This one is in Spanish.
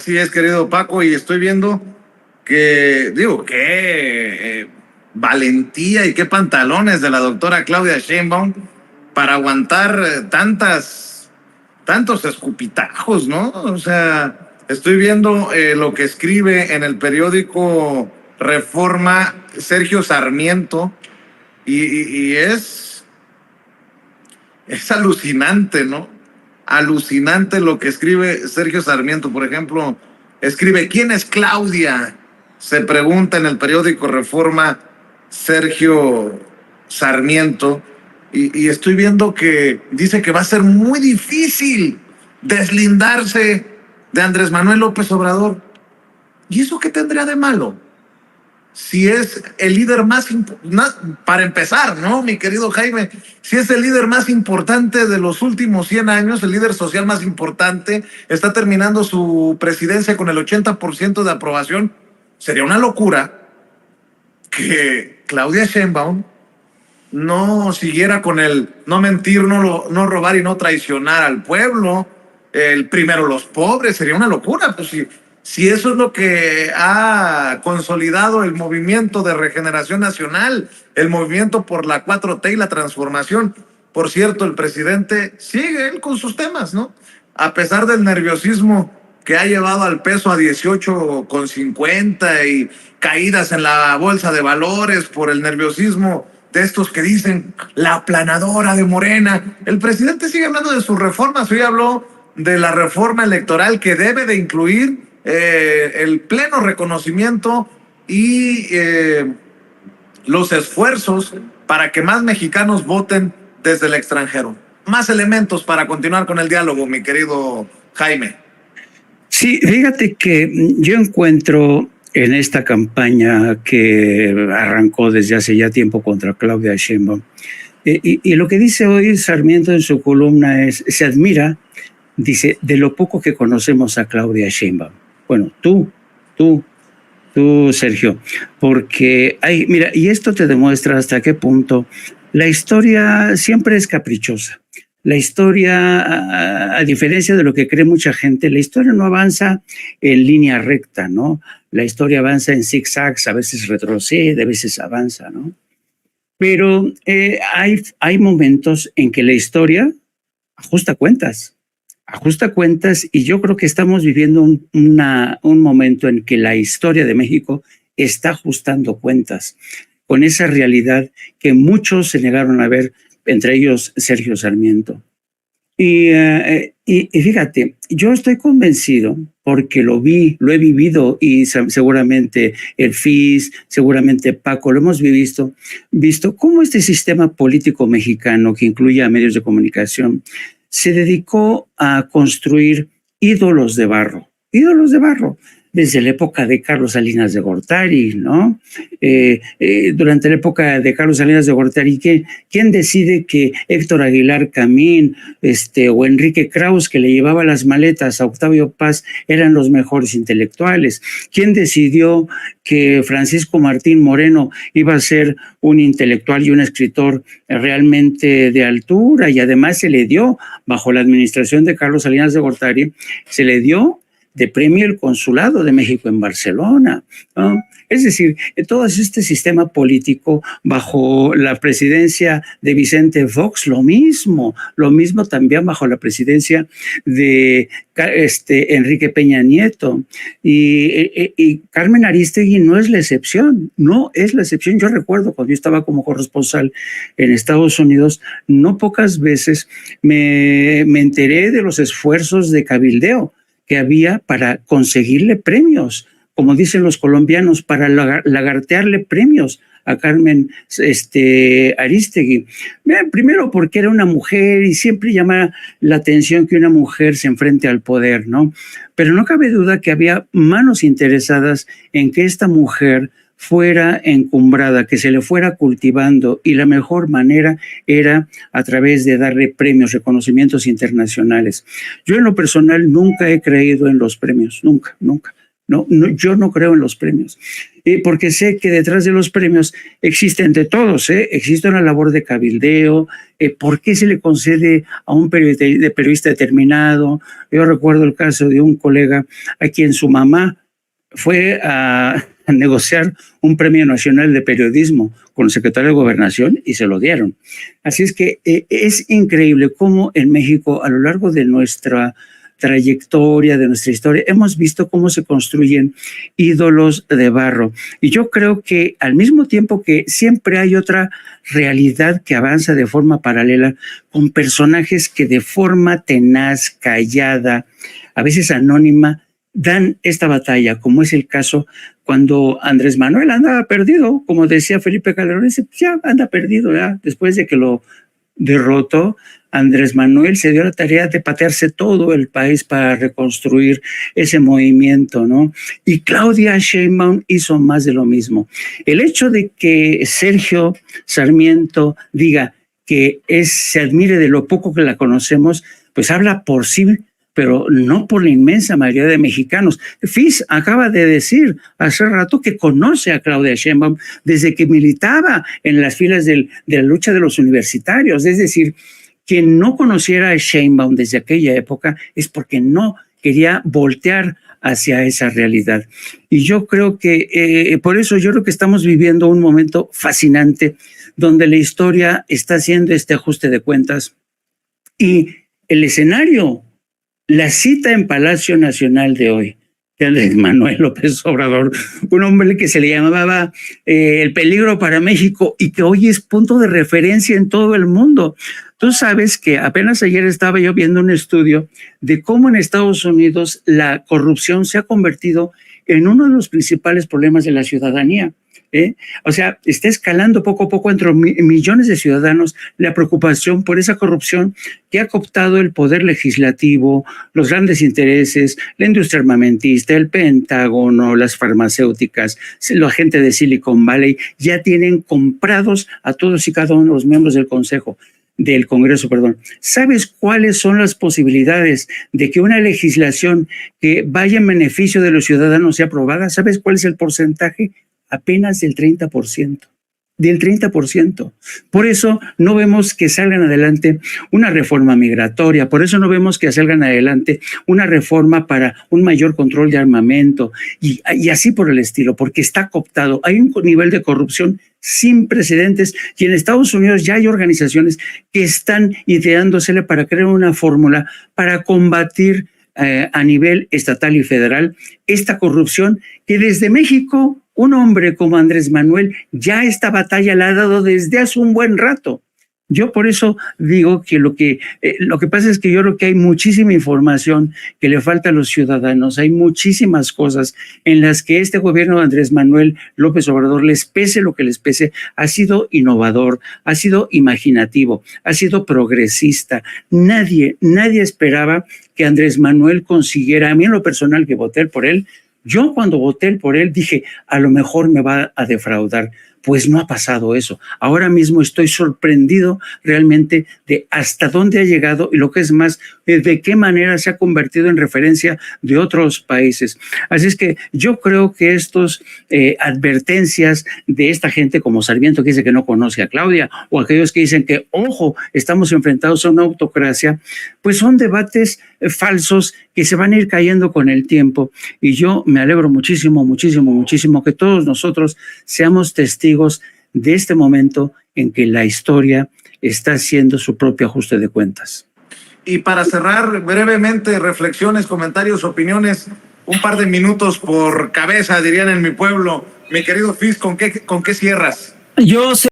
Así es, querido Paco, y estoy viendo que, digo, qué valentía y qué pantalones de la doctora Claudia Sheinbaum para aguantar tantos escupitajos, ¿no? O sea, estoy viendo lo que escribe en el periódico Reforma Sergio Sarmiento y es alucinante, ¿no? Alucinante lo que escribe Sergio Sarmiento. Por ejemplo, escribe, ¿quién es Claudia? Se pregunta en el periódico Reforma Sergio Sarmiento. Y estoy viendo que dice que va a ser muy difícil deslindarse de Andrés Manuel López Obrador. ¿Y eso qué tendría de malo? Si es el líder para empezar, ¿no, mi querido Jaime? Si es el líder más importante de los últimos 100 años, el líder social más importante, está terminando su presidencia con el 80% de aprobación, sería una locura que Claudia Sheinbaum no siguiera con el no mentir, no robar y no traicionar al pueblo, el primero los pobres, sería una locura. Pues si eso es lo que ha consolidado el movimiento de regeneración nacional, el movimiento por la 4T y la transformación. Por cierto, el presidente sigue él con sus temas, ¿no? A pesar del nerviosismo que ha llevado al peso a 18,50 y caídas en la bolsa de valores por el nerviosismo de estos que dicen la aplanadora de Morena. El presidente sigue hablando de sus reformas. Hoy habló de la reforma electoral que debe de incluir el pleno reconocimiento y los esfuerzos para que más mexicanos voten desde el extranjero. Más elementos para continuar con el diálogo, mi querido Jaime. Sí, fíjate que yo encuentro en esta campaña que arrancó desde hace ya tiempo contra Claudia Sheinbaum, y lo que dice hoy Sarmiento en su columna es, se admira, dice, de lo poco que conocemos a Claudia Sheinbaum. Bueno, tú, Sergio, porque mira, y esto te demuestra hasta qué punto la historia siempre es caprichosa. La historia, a diferencia de lo que cree mucha gente, la historia no avanza en línea recta, ¿no? La historia avanza en zigzags, a veces retrocede, a veces avanza, ¿no? Pero hay momentos en que la historia ajusta cuentas, y yo creo que estamos viviendo un momento en que la historia de México está ajustando cuentas con esa realidad que muchos se negaron a ver, entre ellos Sergio Sarmiento. Y fíjate, yo estoy convencido, porque lo he vivido, y seguramente el FIS, seguramente Paco, lo hemos visto cómo este sistema político mexicano, que incluye a medios de comunicación, se dedicó a construir ídolos de barro, desde la época de Carlos Salinas de Gortari, ¿no? Durante la época de Carlos Salinas de Gortari, ¿quién decide que Héctor Aguilar Camín o Enrique Krauss, que le llevaba las maletas a Octavio Paz, eran los mejores intelectuales? ¿Quién decidió que Francisco Martín Moreno iba a ser un intelectual y un escritor realmente de altura? Y además se le dio, bajo la administración de Carlos Salinas de Gortari, se le dio de premio el Consulado de México en Barcelona, ¿no? Es decir, todo este sistema político bajo la presidencia de Vicente Fox, lo mismo también bajo la presidencia de Enrique Peña Nieto, y Carmen Aristegui no es la excepción. Yo recuerdo cuando yo estaba como corresponsal en Estados Unidos, no pocas veces me enteré de los esfuerzos de cabildeo que había para conseguirle premios, como dicen los colombianos, para lagartearle premios a Carmen Aristegui. Primero porque era una mujer y siempre llama la atención que una mujer se enfrente al poder, ¿no? Pero no cabe duda que había manos interesadas en que esta mujer fuera encumbrada, que se le fuera cultivando, y la mejor manera era a través de darle premios, reconocimientos internacionales. Yo en lo personal nunca he creído en los premios, nunca. No, yo no creo en los premios, porque sé que detrás de los premios existen de todos, existe una labor de cabildeo, por qué se le concede a un periodista determinado. Yo recuerdo el caso de un colega a quien su mamá fue a negociar un premio nacional de periodismo con el secretario de Gobernación y se lo dieron. Así es que es increíble cómo en México, a lo largo de nuestra trayectoria, de nuestra historia, hemos visto cómo se construyen ídolos de barro. Y yo creo que al mismo tiempo que siempre hay otra realidad que avanza de forma paralela, con personajes que de forma tenaz, callada, a veces anónima, dan esta batalla, como es el caso cuando Andrés Manuel andaba perdido, como decía Felipe Calderón, dice, pues ya anda perdido, ya, después de que lo derrotó. Andrés Manuel se dio la tarea de patearse todo el país para reconstruir ese movimiento, ¿no? Y Claudia Sheinbaum hizo más de lo mismo. El hecho de que Sergio Sarmiento diga que se admire de lo poco que la conocemos, pues habla por sí, pero no por la inmensa mayoría de mexicanos. Fis acaba de decir hace rato que conoce a Claudia Sheinbaum desde que militaba en las filas de la lucha de los universitarios, es decir, quien no conociera a Sheinbaum desde aquella época es porque no quería voltear hacia esa realidad. Y yo creo que, por eso yo creo que estamos viviendo un momento fascinante donde la historia está haciendo este ajuste de cuentas y el escenario, la cita en Palacio Nacional de hoy, de Andrés Manuel López Obrador, un hombre que se le llamaba el peligro para México y que hoy es punto de referencia en todo el mundo. Tú sabes que apenas ayer estaba yo viendo un estudio de cómo en Estados Unidos la corrupción se ha convertido en uno de los principales problemas de la ciudadanía. O sea, está escalando poco a poco entre millones de ciudadanos la preocupación por esa corrupción que ha cooptado el poder legislativo, los grandes intereses, la industria armamentista, el Pentágono, las farmacéuticas, la gente de Silicon Valley, ya tienen comprados a todos y cada uno de los miembros del Congreso. ¿Sabes cuáles son las posibilidades de que una legislación que vaya en beneficio de los ciudadanos sea aprobada? ¿Sabes cuál es el porcentaje? Apenas del 30%. Del 30%. Por eso no vemos que salgan adelante una reforma migratoria, por eso no vemos que salgan adelante una reforma para un mayor control de armamento y así por el estilo, porque está cooptado. Hay un nivel de corrupción sin precedentes y en Estados Unidos ya hay organizaciones que están ideándosele para crear una fórmula para combatir a nivel estatal y federal esta corrupción que desde México un hombre como Andrés Manuel ya esta batalla la ha dado desde hace un buen rato. Yo por eso digo que lo que pasa es que yo creo que hay muchísima información que le falta a los ciudadanos, hay muchísimas cosas en las que este gobierno de Andrés Manuel López Obrador, les pese lo que les pese, ha sido innovador, ha sido imaginativo, ha sido progresista. Nadie esperaba que Andrés Manuel consiguiera, a mí en lo personal que voté por él, yo cuando voté por él dije, a lo mejor me va a defraudar. Pues no ha pasado eso. Ahora mismo estoy sorprendido realmente de hasta dónde ha llegado y lo que es más, de qué manera se ha convertido en referencia de otros países. Así es que yo creo que estos advertencias de esta gente como Sarmiento que dice que no conoce a Claudia o aquellos que dicen que, ojo, estamos enfrentados a una autocracia, pues son debates falsos que se van a ir cayendo con el tiempo. Y yo me alegro muchísimo que todos nosotros seamos testigos de este momento en que la historia está haciendo su propio ajuste de cuentas. Y para cerrar brevemente, reflexiones, comentarios, opiniones, un par de minutos por cabeza, dirían en mi pueblo. Mi querido Fis, ¿con qué cierras? Yo sé